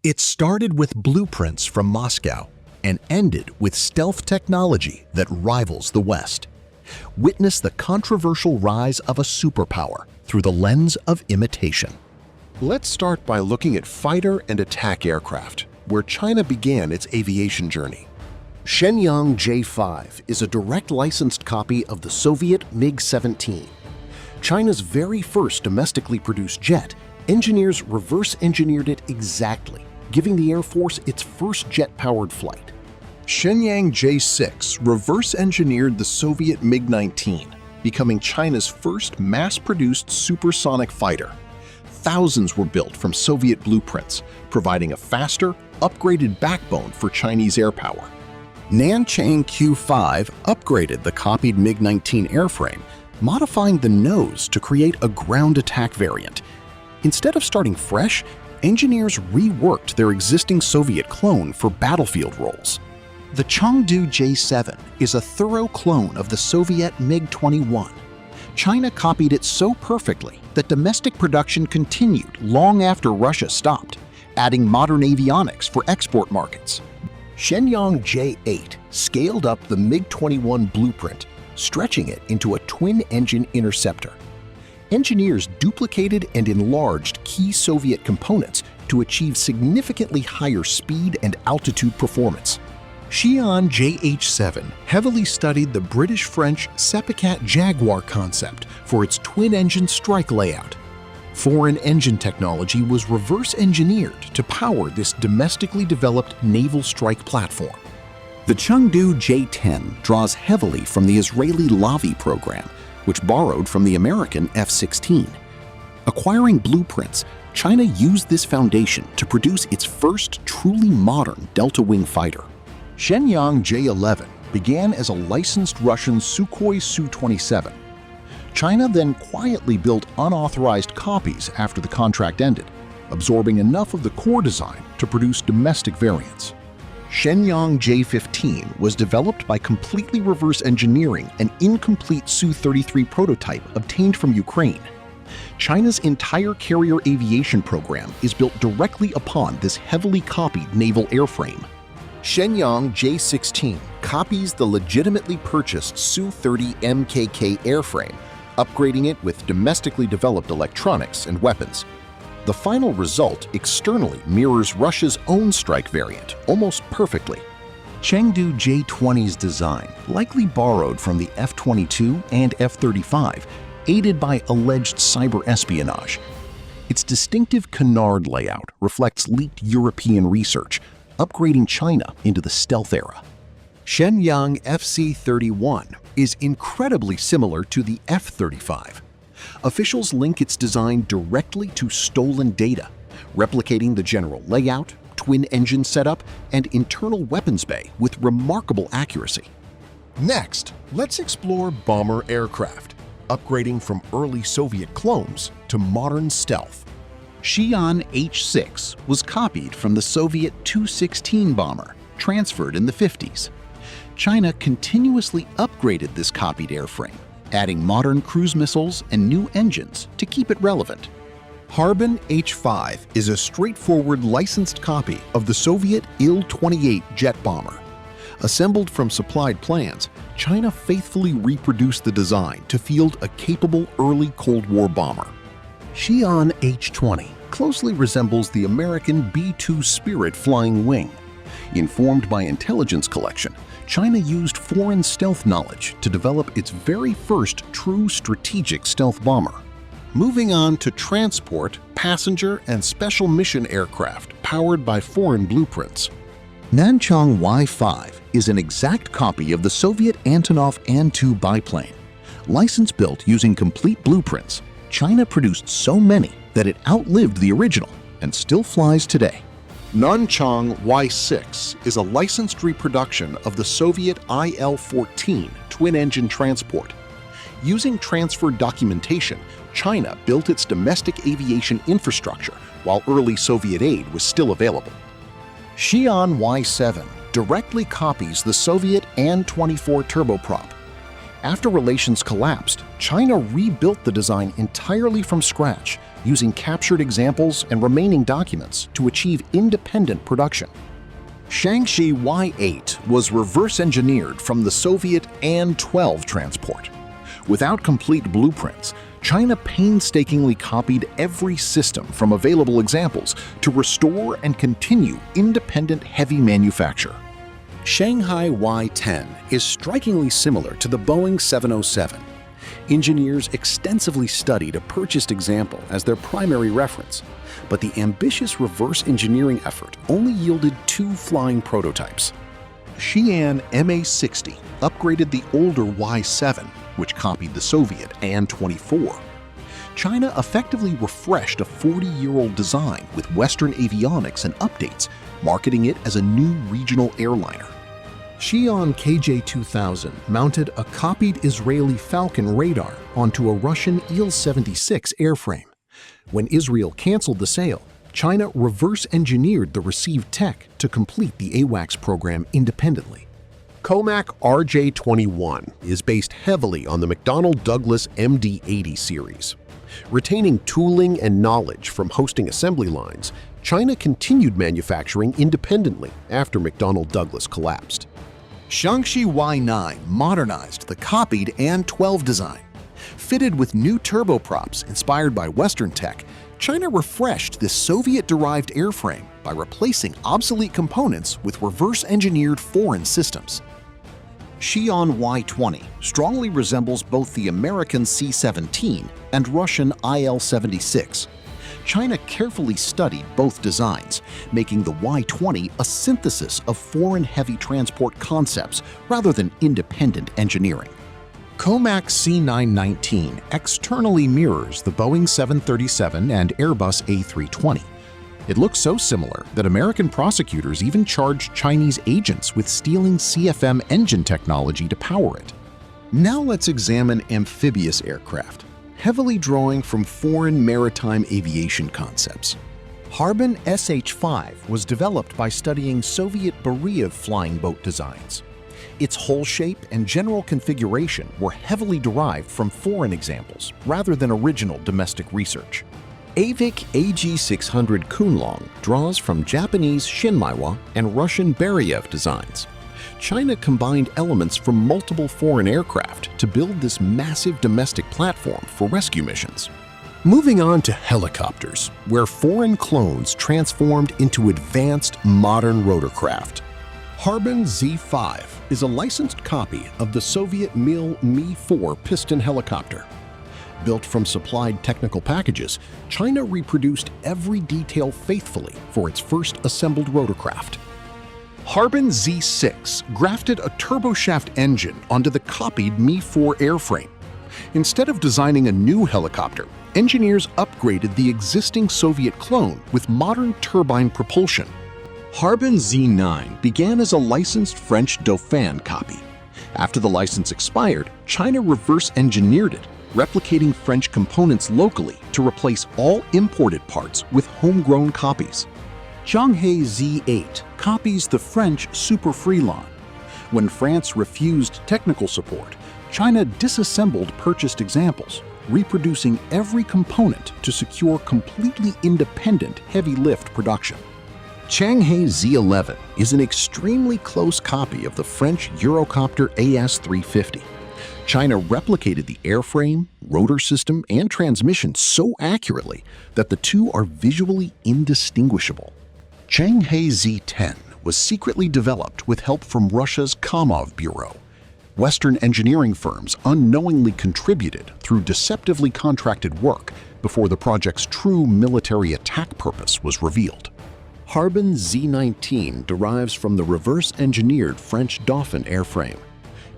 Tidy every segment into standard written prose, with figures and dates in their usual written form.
It started with blueprints from Moscow and ended with stealth technology that rivals the West. Witness the controversial rise of a superpower through the lens of imitation. Let's start by looking at fighter and attack aircraft, where China began its aviation journey. Shenyang J-15 is a direct licensed copy of the Soviet MiG-17. China's very first domestically produced jet, engineers reverse-engineered it exactly, giving the Air Force its first jet-powered flight. Shenyang J-6 reverse-engineered the Soviet MiG-19, becoming China's first mass-produced supersonic fighter. Thousands were built from Soviet blueprints, providing a faster, upgraded backbone for Chinese air power. Nanchang Q-5 upgraded the copied MiG-19 airframe, modifying the nose to create a ground attack variant. Instead of starting fresh, engineers reworked their existing Soviet clone for battlefield roles. The Chengdu J-7 is a thorough clone of the Soviet MiG-21. China copied it so perfectly that domestic production continued long after Russia stopped, adding modern avionics for export markets. Shenyang J-8 scaled up the MiG-21 blueprint, stretching it into a twin-engine interceptor. Engineers duplicated and enlarged key Soviet components to achieve significantly higher speed and altitude performance. Shenyang J-7 heavily studied the British-French Seppicat Jaguar concept for its twin-engine strike layout. Foreign engine technology was reverse-engineered to power this domestically developed naval strike platform. The Chengdu J-10 draws heavily from the Israeli Lavi program, which borrowed from the American F-16. Acquiring blueprints, China used this foundation to produce its first truly modern delta-wing fighter. Shenyang J-11 began as a licensed Russian Sukhoi Su-27. China then quietly built unauthorized copies after the contract ended, absorbing enough of the core design to produce domestic variants. Shenyang J-15 was developed by completely reverse engineering an incomplete Su-33 prototype obtained from Ukraine. China's entire carrier aviation program is built directly upon this heavily copied naval airframe. Shenyang J-16 copies the legitimately purchased Su-30 MKK airframe, upgrading it with domestically developed electronics and weapons. The final result externally mirrors Russia's own strike variant almost perfectly. Chengdu J-20's design likely borrowed from the F-22 and F-35, aided by alleged cyber espionage. Its distinctive canard layout reflects leaked European research, upgrading China into the stealth era. Shenyang FC-31 is incredibly similar to the F-35. Officials link its design directly to stolen data, replicating the general layout, twin-engine setup, and internal weapons bay with remarkable accuracy. Next, let's explore bomber aircraft, upgrading from early Soviet clones to modern stealth. Xi'an H-6 was copied from the Soviet Tu-16 bomber, transferred in the 50s. China continuously upgraded this copied airframe, adding modern cruise missiles and new engines to keep it relevant. Harbin H-5 is a straightforward licensed copy of the Soviet Il-28 jet bomber. Assembled from supplied plans, China faithfully reproduced the design to field a capable early Cold War bomber. Xi'an H-20 closely resembles the American B-2 Spirit flying wing. Informed by intelligence collection, China used foreign stealth knowledge to develop its very first true strategic stealth bomber. Moving on to transport, passenger, and special mission aircraft powered by foreign blueprints. Nanchang Y-5 is an exact copy of the Soviet Antonov An-2 biplane. License-built using complete blueprints, China produced so many that it outlived the original and still flies today. Nanchang Y-6 is a licensed reproduction of the Soviet IL-14 twin-engine transport. Using transferred documentation, China built its domestic aviation infrastructure while early Soviet aid was still available. Xi'an Y-7 directly copies the Soviet An-24 turboprop. After relations collapsed, China rebuilt the design entirely from scratch, using captured examples and remaining documents to achieve independent production. Shaanxi Y-8 was reverse-engineered from the Soviet An-12 transport. Without complete blueprints, China painstakingly copied every system from available examples to restore and continue independent heavy manufacture. Shanghai Y-10 is strikingly similar to the Boeing 707. Engineers extensively studied a purchased example as their primary reference, but the ambitious reverse engineering effort only yielded 2 flying prototypes. Xi'an Ma-60 upgraded the older Y-7, which copied the Soviet An-24. China effectively refreshed a 40-year-old design with Western avionics and updates, marketing it as a new regional airliner. Shenyang KJ-2000 mounted a copied Israeli Falcon radar onto a Russian Il-76 airframe. When Israel canceled the sale, China reverse-engineered the received tech to complete the AWACS program independently. COMAC RJ-21 is based heavily on the McDonnell Douglas MD-80 series. Retaining tooling and knowledge from hosting assembly lines, China continued manufacturing independently after McDonnell Douglas collapsed. Shaanxi Y-9 modernized the copied An-12 design. Fitted with new turboprops inspired by Western tech, China refreshed this Soviet-derived airframe by replacing obsolete components with reverse-engineered foreign systems. Xi'an Y-20 strongly resembles both the American C-17 and Russian IL-76. China carefully studied both designs, making the Y-20 a synthesis of foreign heavy transport concepts rather than independent engineering. COMAC C919 externally mirrors the Boeing 737 and Airbus A320. It looks so similar that American prosecutors even charged Chinese agents with stealing CFM engine technology to power it. Now let's examine amphibious aircraft, heavily drawing from foreign maritime aviation concepts. Harbin SH-5 was developed by studying Soviet Beriev flying boat designs. Its hull shape and general configuration were heavily derived from foreign examples rather than original domestic research. AVIC AG600 Kunlong draws from Japanese Shinmaiwa and Russian Beriev designs. China combined elements from multiple foreign aircraft to build this massive domestic platform for rescue missions. Moving on to helicopters, where foreign clones transformed into advanced modern rotorcraft. Harbin Z-5 is a licensed copy of the Soviet Mil Mi-4 piston helicopter. Built from supplied technical packages, China reproduced every detail faithfully for its first assembled rotorcraft. Harbin Z-6 grafted a turboshaft engine onto the copied Mi-4 airframe. Instead of designing a new helicopter, engineers upgraded the existing Soviet clone with modern turbine propulsion. Harbin Z-9 began as a licensed French Dauphin copy. After the license expired, China reverse-engineered it, replicating French components locally to replace all imported parts with homegrown copies. Zhanghe Z-8 copies the French Super Freelon. When France refused technical support, China disassembled purchased examples, reproducing every component to secure completely independent heavy-lift production. Changhe Z-11 is an extremely close copy of the French Eurocopter AS-350. China replicated the airframe, rotor system, and transmission so accurately that the two are visually indistinguishable. Changhe Z-10 was secretly developed with help from Russia's COMAC bureau. Western engineering firms unknowingly contributed through deceptively contracted work before the project's true military attack purpose was revealed. Harbin Z-19 derives from the reverse-engineered French Dauphin airframe.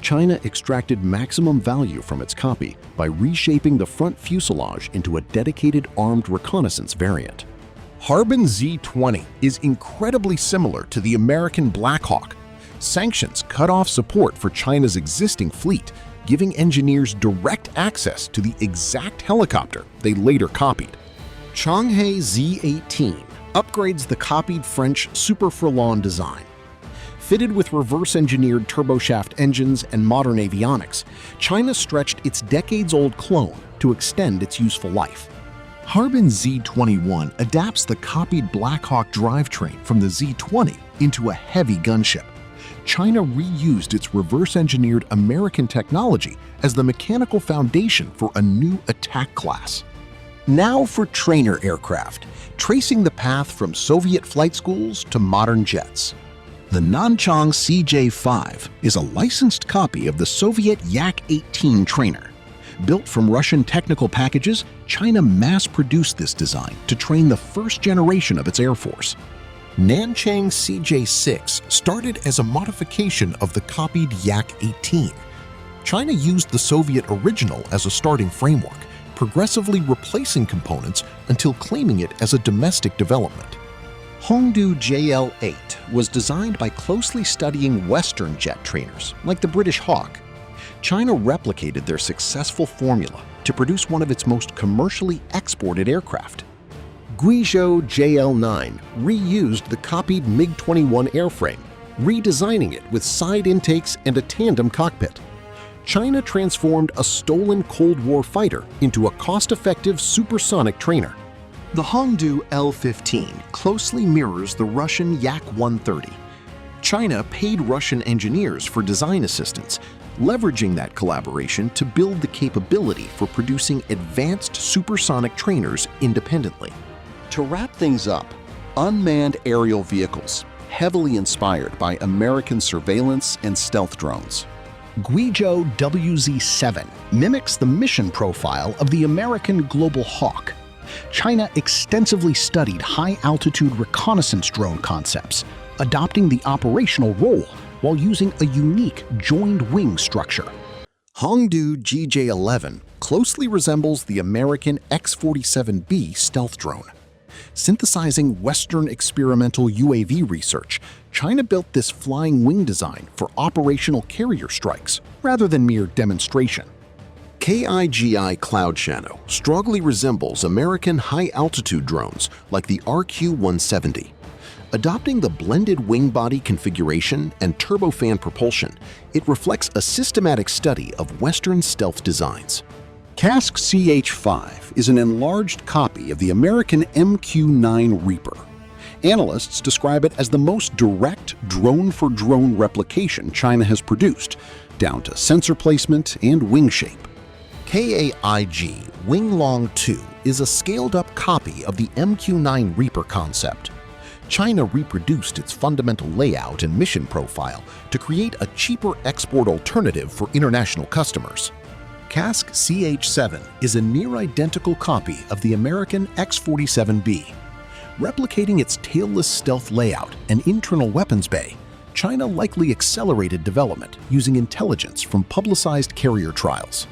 China extracted maximum value from its copy by reshaping the front fuselage into a dedicated armed reconnaissance variant. Harbin Z-20 is incredibly similar to the American Black Hawk. Sanctions cut off support for China's existing fleet, giving engineers direct access to the exact helicopter they later copied. Changhe Z-18 upgrades the copied French Super Freelon design. Fitted with reverse-engineered turboshaft engines and modern avionics, China stretched its decades-old clone to extend its useful life. Harbin Z-21 adapts the copied Black Hawk drivetrain from the Z-20 into a heavy gunship. China reused its reverse-engineered American technology as the mechanical foundation for a new attack class. Now for trainer aircraft, tracing the path from Soviet flight schools to modern jets. The Nanchang CJ-5 is a licensed copy of the Soviet Yak-18 trainer. Built from Russian technical packages, China mass-produced this design to train the first generation of its Air Force. Nanchang CJ-6 started as a modification of the copied Yak-18. China used the Soviet original as a starting framework, progressively replacing components until claiming it as a domestic development. Chengdu JL-8 was designed by closely studying Western jet trainers, like the British Hawk. China replicated their successful formula to produce one of its most commercially exported aircraft. Guizhou JL-9 reused the copied MiG-21 airframe, redesigning it with side intakes and a tandem cockpit. China transformed a stolen Cold War fighter into a cost-effective supersonic trainer. The Hongdu L-15 closely mirrors the Russian Yak-130. China paid Russian engineers for design assistance, leveraging that collaboration to build the capability for producing advanced supersonic trainers independently. To wrap things up, unmanned aerial vehicles, heavily inspired by American surveillance and stealth drones. Guizhou WZ-7 mimics the mission profile of the American Global Hawk. China extensively studied high-altitude reconnaissance drone concepts, adopting the operational role while using a unique joined-wing structure. Hongdu GJ-11 closely resembles the American X-47B stealth drone. Synthesizing Western experimental UAV research, China built this flying wing design for operational carrier strikes rather than mere demonstration. KIGI Cloud Shadow strongly resembles American high-altitude drones like the RQ-170. Adopting the blended wing body configuration and turbofan propulsion, it reflects a systematic study of Western stealth designs. CASC CH-5 is an enlarged copy of the American MQ-9 Reaper. Analysts describe it as the most direct drone-for-drone replication China has produced, down to sensor placement and wing shape. KAIG Winglong 2 is a scaled-up copy of the MQ-9 Reaper concept. China reproduced its fundamental layout and mission profile to create a cheaper export alternative for international customers. CASC CH-7 is a near-identical copy of the American X-47B. Replicating its tailless stealth layout and internal weapons bay, China likely accelerated development using intelligence from publicized carrier trials.